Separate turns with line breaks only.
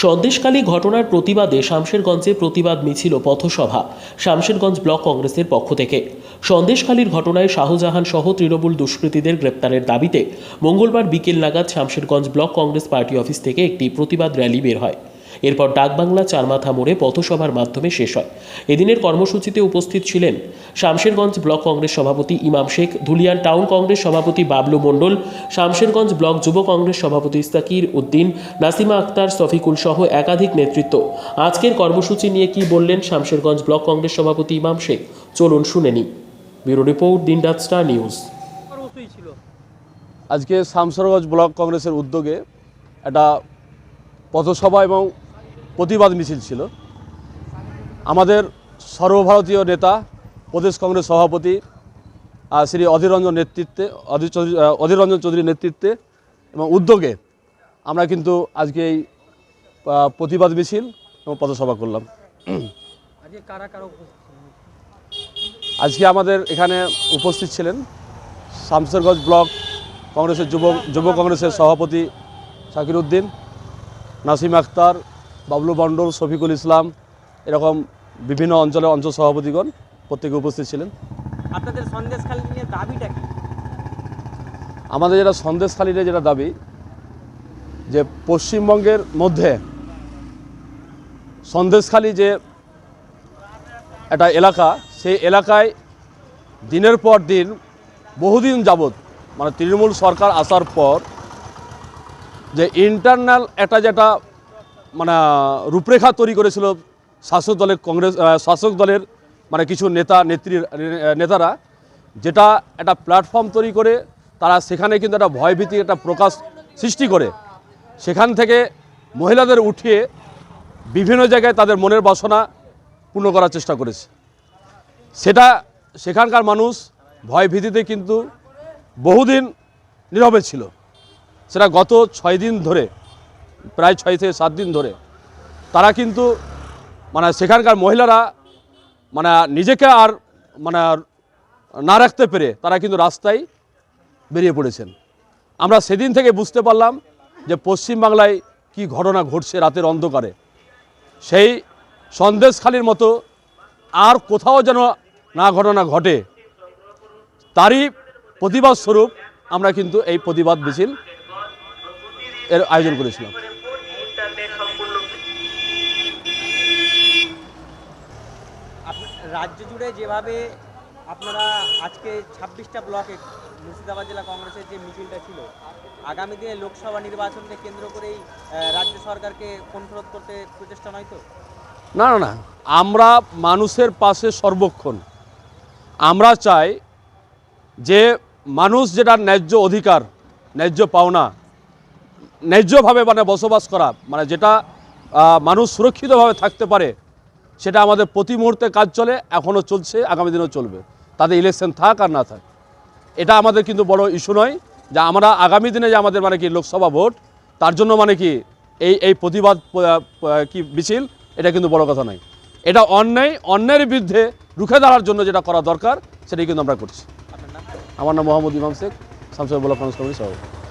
সন্দেশখালী ঘটনার প্রতিবাদে শামশেরগঞ্জে প্রতিবাদ মিছিল ও পথসভা শামশেরগঞ্জ ব্লক কংগ্রেসের পক্ষ থেকে। সন্দেশখালীর ঘটনায় শাহজাহান সহ তৃণমূল দুষ্কৃতীদের গ্রেপ্তারের দাবিতে মঙ্গলবার বিকেল নাগাদ Shamsherganj block Congress party office থেকে একটি প্রতিবাদ র্যালি বের হয়। এরপর ডাকবাংলা চারমাথা মোড়ে পথসভার মাধ্যমে শেষ হয়। এদিনের কর্মসূচিতে উপস্থিত ছিলেন শামশেরগঞ্জ ব্লক কংগ্রেস সভাপতি ইমাম শেখ, ধুলিয়ান টাউন কংগ্রেস সভাপতি বাবলু মণ্ডল, শামশেরগঞ্জ ব্লক যুব কংগ্রেস সভাপতি ইস্তাকির উদ্দিন, নাসিমা আক্তার, সফিকুল সহ একাধিক নেতৃত্ব। আজকের কর্মসূচি নিয়ে কি বললেন শামশেরগঞ্জ ব্লক কংগ্রেস সভাপতি ইমাম শেখ, চলুন শুনে নিই। ব্যুরো রিপোর্ট, দিনরাত স্টার নিউজ।
আজকে শামশেরগঞ্জ ব্লক কংগ্রেসের উদ্যোগে একটা পথসভা এবং প্রতিবাদ মিছিল ছিল। আমাদের সর্বভারতীয় নেতা, প্রদেশ কংগ্রেস সভাপতি শ্রী অধীর রঞ্জন চৌধুরীর নেতৃত্বে এবং উদ্যোগে আমরা কিন্তু আজকে এই প্রতিবাদ মিছিল এবং পথসভা করলাম। আজকে আমাদের এখানে উপস্থিত ছিলেন শামশেরগঞ্জ ব্লক কংগ্রেসের যুব কংগ্রেসের সভাপতি শাকির উদ্দিন, নাসিম আক্তার, বাবলু মণ্ডল, শফিকুল ইসলাম, এরকম বিভিন্ন অঞ্চল সভাপতিগণ প্রত্যেকে উপস্থিত ছিলেন।
আপনাদের সন্দেশখালী নিয়ে দাবিটা কি?
আমাদের যেটা সন্দেশখালীর যেটা দাবি, যে পশ্চিমবঙ্গের মধ্যে সন্দেশখালী যে একটা এলাকা, সেই এলাকায় দিনের পর দিন বহুদিন যাবৎ মানে তৃণমূল সরকার আসার পর যে ইন্টারনাল একটা যেটা মানে রূপরেখা তৈরি করেছিল শাসক দলের মানে কিছু নেতারা, যেটা একটা প্ল্যাটফর্ম তৈরি করে তারা সেখানে কিন্তু একটা ভয়ভীতি একটা প্রকাশ সৃষ্টি করে সেখান থেকে মহিলাদের উঠিয়ে বিভিন্ন জায়গায় তাদের মনের বাসনা পূর্ণ করার চেষ্টা করেছে। সেখানকার মানুষ ভয়ভীতিতে কিন্তু বহুদিন নীরবে ছিল। সেটা গত 6 দিন ধরে, প্রায় 6 থেকে 7 দিন ধরে তারা কিন্তু মানে সেখানকার মহিলারা মানে নিজেকে আর মানে না রাখতে পেরে তারা কিন্তু রাস্তায় বেরিয়ে পড়েছেন। আমরা সেদিন থেকে বুঝতে পারলাম যে পশ্চিমবাংলায় কি ঘটনা ঘটছে রাতের অন্ধকারে। সেই সন্দেশখালীর মতো আর কোথাও যেন না ঘটনা ঘটে, তারই প্রতিবাদ স্বরূপ আমরা কিন্তু এই প্রতিবাদ মিছিল এর আয়োজন করেছিলাম।
রাজ্য জুড়ে যেভাবে আপনারা আজকে 26টা ব্লকে মুর্শিদাবাদ জেলা কংগ্রেসের যে মিছিলটা ছিল, আগামী দিনে লোকসভা নির্বাচনকে কেন্দ্র করেই রাজ্য সরকারকে কণ্ঠরোধ করতে প্রচেষ্টা নয় তো?
না না না, আমরা মানুষের পাশে সর্বক্ষণ। আমরা চাই যে মানুষ যেটা ন্যায্য অধিকার, ন্যায্য পাওনা, ন্যায্যভাবে মানে বসবাস করা, মানে যেটা মানুষ সুরক্ষিতভাবে থাকতে পারে, সেটা আমাদের প্রতি মুহূর্তে কাজ চলে, এখনও চলছে, আগামী দিনেও চলবে। তাদের ইলেকশন থাক আর না থাক, এটা আমাদের কিন্তু বড় ইস্যু নয়। যে আমরা আগামী দিনে যে আমাদের মানে কি লোকসভা ভোট, তার জন্য মানে কি এই প্রতিবাদ কি মিছিল, এটা কিন্তু বড় কথা নয়। এটা অন্যায়ের বিরুদ্ধে রুখে দাঁড়ার জন্য যেটা করা দরকার সেটাই কিন্তু আমরা করছি। আমার নাম মোহাম্মদ ইমাম শেখ, শামশেরগঞ্জ ব্লক কংগ্রেস কমিটির সভাপতি।